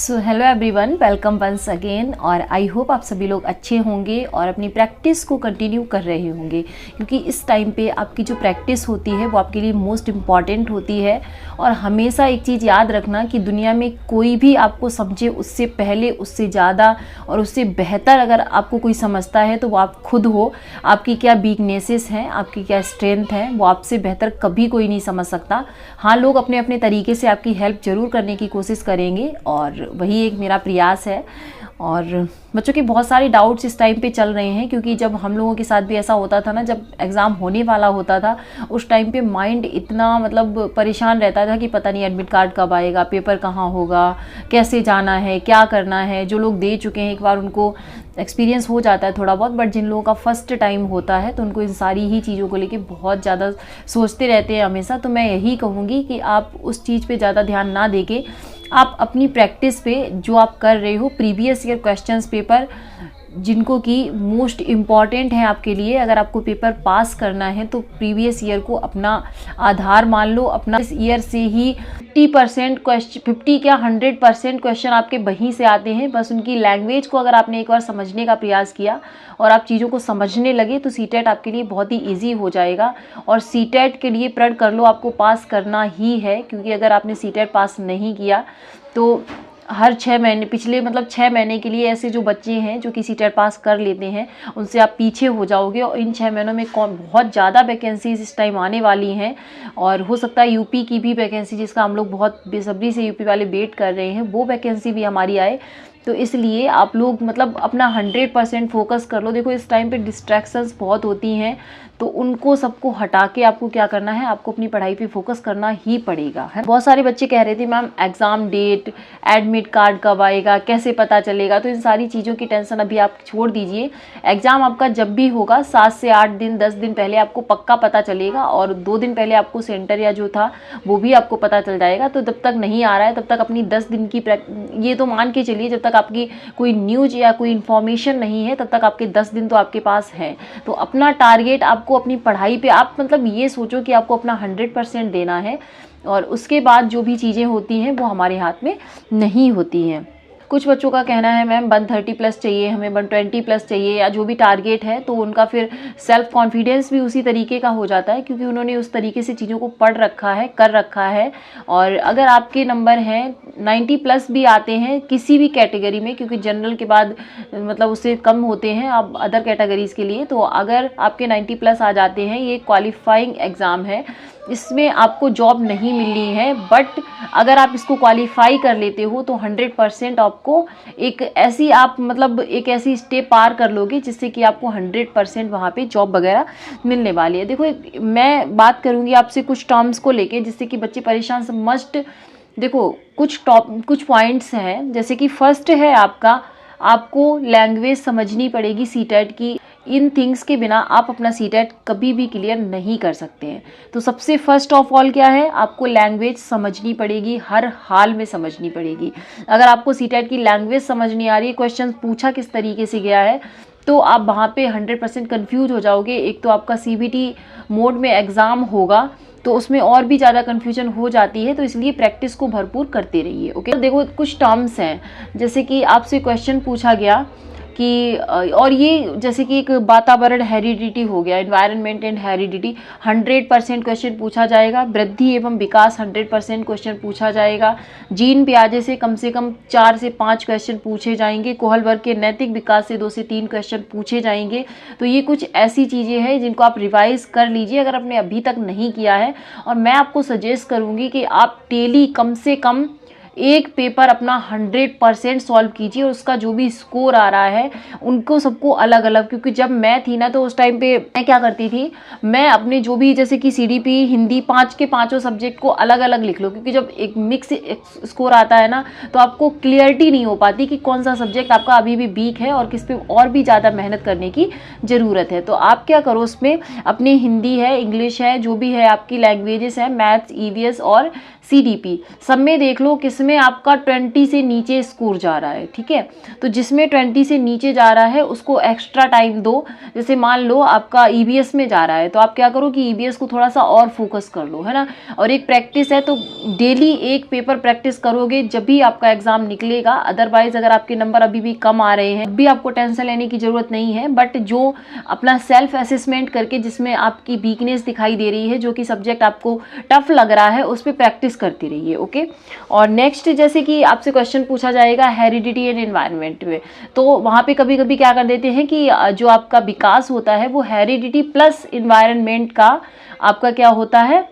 सो hello everyone, welcome once again. और I hope आप सभी लोग अच्छे होंगे और अपनी प्रैक्टिस को कंटिन्यू कर रहे होंगे, क्योंकि इस टाइम पे आपकी जो प्रैक्टिस होती है वो आपके लिए मोस्ट इम्पॉर्टेंट होती है। और हमेशा एक चीज़ याद रखना कि दुनिया में कोई भी आपको समझे उससे पहले, उससे ज़्यादा और उससे बेहतर अगर आपको कोई समझता है तो वो आप खुद हो। आपकी क्या वीकनेसेस हैं, आपकी क्या स्ट्रेंथ है, वो आपसे बेहतर कभी कोई नहीं समझ सकता। हाँ, लोग अपने अपने तरीके से आपकी हेल्प ज़रूर करने की कोशिश करेंगे और वही एक मेरा प्रयास है। और बच्चों के बहुत सारे डाउट्स इस टाइम पे चल रहे हैं, क्योंकि जब हम लोगों के साथ भी ऐसा होता था ना, जब एग्ज़ाम होने वाला होता था उस टाइम पे माइंड इतना परेशान रहता था कि पता नहीं एडमिट कार्ड कब आएगा, पेपर कहाँ होगा, कैसे जाना है, क्या करना है। जो लोग दे चुके हैं एक बार उनको एक्सपीरियंस हो जाता है थोड़ा बहुत, बट जिन लोगों का फर्स्ट टाइम होता है तो उनको इन सारी ही चीज़ों को लेके बहुत ज़्यादा सोचते रहते हैं हमेशा। तो मैं यही कहूँगी कि आप उस चीज़ पे ज़्यादा ध्यान ना देके आप अपनी प्रैक्टिस पे जो आप कर रहे हो, प्रीवियस ईयर क्वेश्चंस पेपर जिनको कि मोस्ट इम्पॉर्टेंट है आपके लिए, अगर आपको पेपर पास करना है तो प्रीवियस ईयर को अपना आधार मान लो। अपना इस ईयर से ही 50% क्वेश्चन, 50 क्या 100% क्वेश्चन आपके वहीं से आते हैं। बस उनकी लैंग्वेज को अगर आपने एक बार समझने का प्रयास किया और आप चीज़ों को समझने लगे तो सीटेट आपके लिए बहुत ही ईजी हो जाएगा। और सीटेट के लिए प्रण कर लो, आपको पास करना ही है, क्योंकि अगर आपने सीटेट पास नहीं किया तो हर 6 महीने, पिछले 6 महीने के लिए ऐसे जो बच्चे हैं जो कि सीटेट पास कर लेते हैं उनसे आप पीछे हो जाओगे। और इन 6 महीनों में बहुत ज़्यादा वैकेंसीज इस टाइम आने वाली हैं, और हो सकता है यूपी की भी वैकेंसी, जिसका हम लोग बहुत बेसब्री से यूपी वाले वेट कर रहे हैं, वो वैकेंसी भी हमारी आए। तो इसलिए आप लोग अपना 100% फोकस कर लो। देखो इस टाइम पे डिस्ट्रैक्शंस बहुत होती हैं, तो उनको सबको हटा के आपको क्या करना है, आपको अपनी पढ़ाई पे फोकस करना ही पड़ेगा, है। बहुत सारे बच्चे कह रहे थे ma'am exam date, admit card कब आएगा, कैसे पता चलेगा। तो इन सारी चीज़ों की टेंशन अभी आप छोड़ दीजिए। एग्ज़ाम आपका जब भी होगा 7 से 8 दिन 10 दिन पहले आपको पक्का पता चलेगा, और 2 दिन पहले आपको सेंटर या जो था वो भी आपको पता चल जाएगा। तो जब तक नहीं आ रहा है तब तक अपनी 10 दिन की ये तो मान के चलिए, जब तक आपकी कोई न्यूज या कोई इन्फॉर्मेशन नहीं है तब तक आपके 10 दिन तो आपके पास है। तो अपना टारगेट आपको अपनी पढ़ाई पे आप ये सोचो कि आपको अपना 100% देना है, और उसके बाद जो भी चीज़ें होती हैं वो हमारे हाथ में नहीं होती हैं। कुछ बच्चों का कहना है मैम 130 प्लस चाहिए, हमें 120 प्लस चाहिए, या जो भी टारगेट है, तो उनका फिर सेल्फ कॉन्फिडेंस भी उसी तरीके का हो जाता है, क्योंकि उन्होंने उस तरीके से चीज़ों को पढ़ रखा है, कर रखा है। और अगर आपके नंबर हैं 90 प्लस भी आते हैं किसी भी कैटेगरी में, क्योंकि जनरल के बाद उससे कम होते हैं अब अदर कैटेगरीज़ के लिए, तो अगर आपके 90 प्लस आ जाते हैं, ये क्वालिफाइंग एग्ज़ाम है, इसमें आपको जॉब नहीं मिलनी है। बट अगर आप इसको क्वालिफाई कर लेते हो तो 100% आपको एक ऐसी एक ऐसी स्टेप पार कर लोगे जिससे कि आपको 100% वहाँ पे जॉब वगैरह मिलने वाली है। देखो मैं बात करूँगी आपसे कुछ टर्म्स को लेके, जिससे कि बच्चे परेशान से मस्ट। देखो कुछ पॉइंट्स हैं, जैसे कि फर्स्ट है आपको लैंग्वेज समझनी पड़ेगी सीटेट की। इन थिंग्स के बिना आप अपना सीटेट कभी भी क्लियर नहीं कर सकते हैं। तो सबसे फर्स्ट ऑफ ऑल क्या है, आपको लैंग्वेज समझनी पड़ेगी, हर हाल में समझनी पड़ेगी। अगर आपको सीटेट की लैंग्वेज समझ नहीं आ रही है, क्वेश्चन पूछा किस तरीके से गया है, तो आप वहाँ पे 100% कन्फ्यूज हो जाओगे। एक तो आपका CBT मोड में एग्ज़ाम होगा तो उसमें और भी ज़्यादा कन्फ्यूजन हो जाती है, तो इसलिए प्रैक्टिस को भरपूर करते रहिए। ओके, देखो कुछ टर्म्स हैं, जैसे कि आपसे क्वेश्चन पूछा गया कि और ये जैसे कि एक वातावरण हेरिडिटी हो गया, एनवायरनमेंट एंड हेरिडिटी, 100% क्वेश्चन पूछा जाएगा। वृद्धि एवं विकास 100% क्वेश्चन पूछा जाएगा। जीन ब्याजे से कम 4 से 5 क्वेश्चन पूछे जाएंगे। कोहल वर्ग के नैतिक विकास से 2 से 3 क्वेश्चन पूछे जाएंगे। तो ये कुछ ऐसी चीज़ें हैं जिनको आप रिवाइज कर लीजिए अगर आपने अभी तक नहीं किया है। और मैं आपको सजेस्ट करूँगी कि आप डेली कम से कम एक पेपर अपना 100% सॉल्व कीजिए, और उसका जो भी स्कोर आ रहा है उनको सबको अलग अलग, क्योंकि जब मैं थी ना तो उस टाइम पे मैं क्या करती थी, मैं अपने जो भी जैसे कि CDP हिंदी 5 के 5 सब्जेक्ट को अलग अलग लिख लो, क्योंकि जब एक मिक्स स्कोर आता है ना तो आपको क्लियरिटी नहीं हो पाती कि कौन सा सब्जेक्ट आपका अभी भी वीक है और किस पे और भी ज़्यादा मेहनत करने की ज़रूरत है। तो आप क्या करो, उसमें अपनी हिंदी है, इंग्लिश है, जो भी है आपकी लैंग्वेजेस है, मैथ्स, EVS और CDP, सब में देख लो किसमें आपका 20 से नीचे स्कोर जा रहा है, ठीक है। तो जिसमें 20 से नीचे जा रहा है उसको एक्स्ट्रा टाइम दो। जैसे मान लो आपका EBS में जा रहा है तो आप क्या करो कि EBS को थोड़ा सा और फोकस कर लो, है ना। और एक प्रैक्टिस है तो डेली एक पेपर प्रैक्टिस करोगे जब भी आपका एग्जाम निकलेगा। अदरवाइज अगर आपके नंबर अभी भी कम आ रहे हैं भी आपको टेंशन लेने की जरूरत नहीं है, बट जो अपना सेल्फ असेसमेंट करके जिसमें आपकी वीकनेस दिखाई दे रही है, जो कि सब्जेक्ट आपको टफ लग रहा है, उस पर प्रैक्टिस करती रहिए, ओके। और नेक्स्ट जैसे कि आपसे क्वेश्चन पूछा जाएगा हेरिडिटी एंड एनवायरनमेंट में, तो वहाँ पे कभी कभी क्या कर देते हैं कि जो आपका विकास होता है वो हेरिडिटी प्लस एनवायरनमेंट का आपका क्या होता है,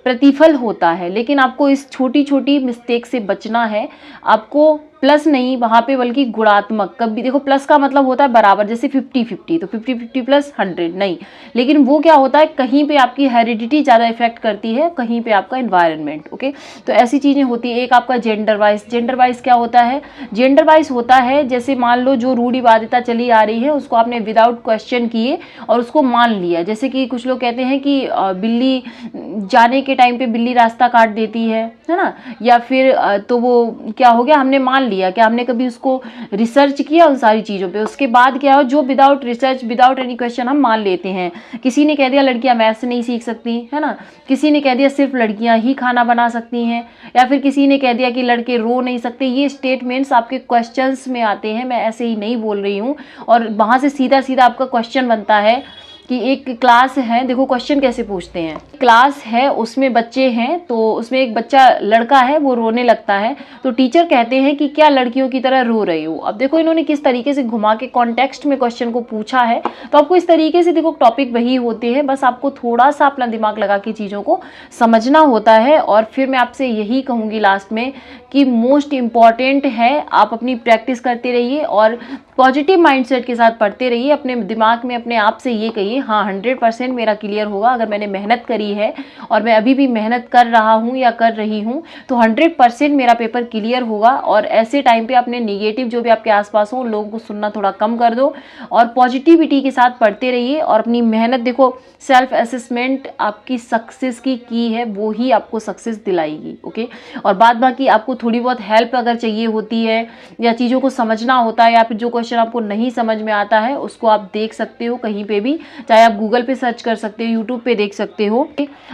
प्रतिफल होता है। लेकिन आपको इस छोटी छोटी मिस्टेक से बचना है। आपको प्लस नहीं वहाँ पे बल्कि गुणात्मक, कभी देखो प्लस का मतलब होता है बराबर, जैसे 50-50 तो 50-50 प्लस 100 नहीं, लेकिन वो क्या होता है कहीं पे आपकी हेरिडिटी ज़्यादा इफेक्ट करती है, कहीं पे आपका एनवायरनमेंट, ओके। तो ऐसी चीज़ें होती है। एक आपका जेंडर वाइज क्या होता है, जेंडर वाइज होता है जैसे मान लो जो रूढ़िवादिता चली आ रही है उसको आपने विदाउट क्वेश्चन किए और उसको मान लिया। जैसे कि कुछ लोग कहते हैं कि बिल्ली जाने के टाइम पे बिल्ली रास्ता काट देती है ना, या फिर तो वो क्या हो गया, हमने मान लिया कि हमने कभी उसको रिसर्च किया उन सारी चीज़ों पे। उसके बाद क्या हो, जो without research without any question हम मान लेते हैं। किसी ने कह दिया लड़कियां मैथ्स नहीं सीख सकती, है ना, किसी ने कह दिया सिर्फ लड़कियां ही खाना बना सकती हैं, या फिर किसी ने कह दिया कि लड़के रो नहीं सकते। ये स्टेटमेंट्स आपके क्वेश्चंस में आते हैं, मैं ऐसे ही नहीं बोल रही हूँ। और वहाँ से सीधा सीधा आपका क्वेश्चन बनता है कि एक क्लास है, देखो क्वेश्चन कैसे पूछते हैं, क्लास है उसमें बच्चे हैं, तो उसमें एक बच्चा लड़का है वो रोने लगता है, तो टीचर कहते हैं कि क्या लड़कियों की तरह रो रही हो। अब देखो इन्होंने किस तरीके से घुमा के कॉन्टेक्स्ट में क्वेश्चन को पूछा है, तो आपको इस तरीके से देखो टॉपिक वही होते हैं, बस आपको थोड़ा सा अपना दिमाग लगा के चीज़ों को समझना होता है। और फिर मैं आपसे यही कहूँगी लास्ट में कि मोस्ट इम्पॉर्टेंट है आप अपनी प्रैक्टिस करते रहिए और पॉजिटिव माइंडसेट के साथ पढ़ते रहिए। अपने दिमाग में अपने आप से ये कहिए हाँ 100% मेरा क्लियर होगा। अगर मैंने मेहनत करी है और मैं अभी भी मेहनत कर रहा हूँ या कर रही हूँ तो 100% मेरा पेपर क्लियर होगा। और ऐसे टाइम पे अपने नेगेटिव जो भी आपके आसपास हो उन लोगों को सुनना थोड़ा कम कर दो और पॉजिटिविटी के साथ पढ़ते रहिए और अपनी मेहनत, देखो सेल्फ असेसमेंट आपकी सक्सेस की है, वो ही आपको सक्सेस दिलाएगी, ओके। और बाद बाकी आपको थोड़ी बहुत हेल्प अगर चाहिए होती है या चीज़ों को समझना होता है या फिर जो क्वेश्चन आपको नहीं समझ में आता है उसको आप देख सकते हो कहीं पे भी, चाहे आप गूगल पे सर्च कर सकते हो, यूट्यूब पे देख सकते हो।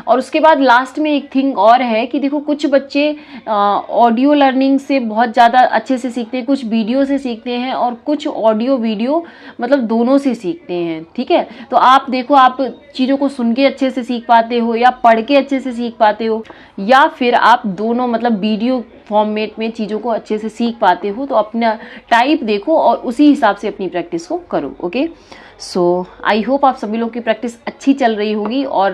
और उसके बाद लास्ट में एक थिंग और है कि देखो कुछ बच्चे ऑडियो लर्निंग से बहुत ज़्यादा अच्छे से सीखते हैं, कुछ वीडियो से सीखते हैं और कुछ ऑडियो वीडियो मतलब दोनों से सीखते हैं, ठीक है। तो आप देखो आप चीज़ों को सुन के अच्छे से सीख पाते हो या पढ़ के अच्छे से सीख पाते हो, या फिर आप दोनों मतलब वीडियो फॉर्मेट में चीज़ों को अच्छे से सीख पाते हो। तो अपना टाइप देखो और उसी हिसाब से अपनी प्रैक्टिस को करो, ओके। सो आई होप आप सभी लोग की प्रैक्टिस अच्छी चल रही होगी और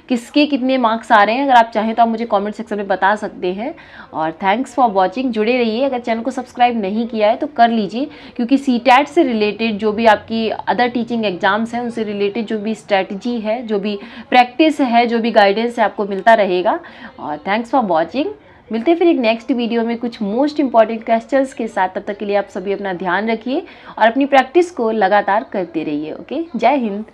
किसके कितने मार्क्स आ रहे हैं अगर आप चाहें तो आप मुझे कमेंट सेक्शन में बता सकते हैं। और थैंक्स फॉर वॉचिंग, जुड़े रहिए। अगर चैनल को सब्सक्राइब नहीं किया है तो कर लीजिए, क्योंकि CTET से रिलेटेड जो भी आपकी अदर टीचिंग एग्जाम्स हैं उनसे रिलेटेड जो भी स्ट्रैटेजी है, जो भी प्रैक्टिस है, जो भी गाइडेंस है आपको मिलता रहेगा। और थैंक्स फॉर वॉचिंग। मिलते हैं फिर एक नेक्स्ट वीडियो में कुछ मोस्ट इंपॉर्टेंट क्वेश्चंस के साथ। तब तक के लिए आप सभी अपना ध्यान रखिए और अपनी प्रैक्टिस को लगातार करते रहिए, ओके। जय हिंद।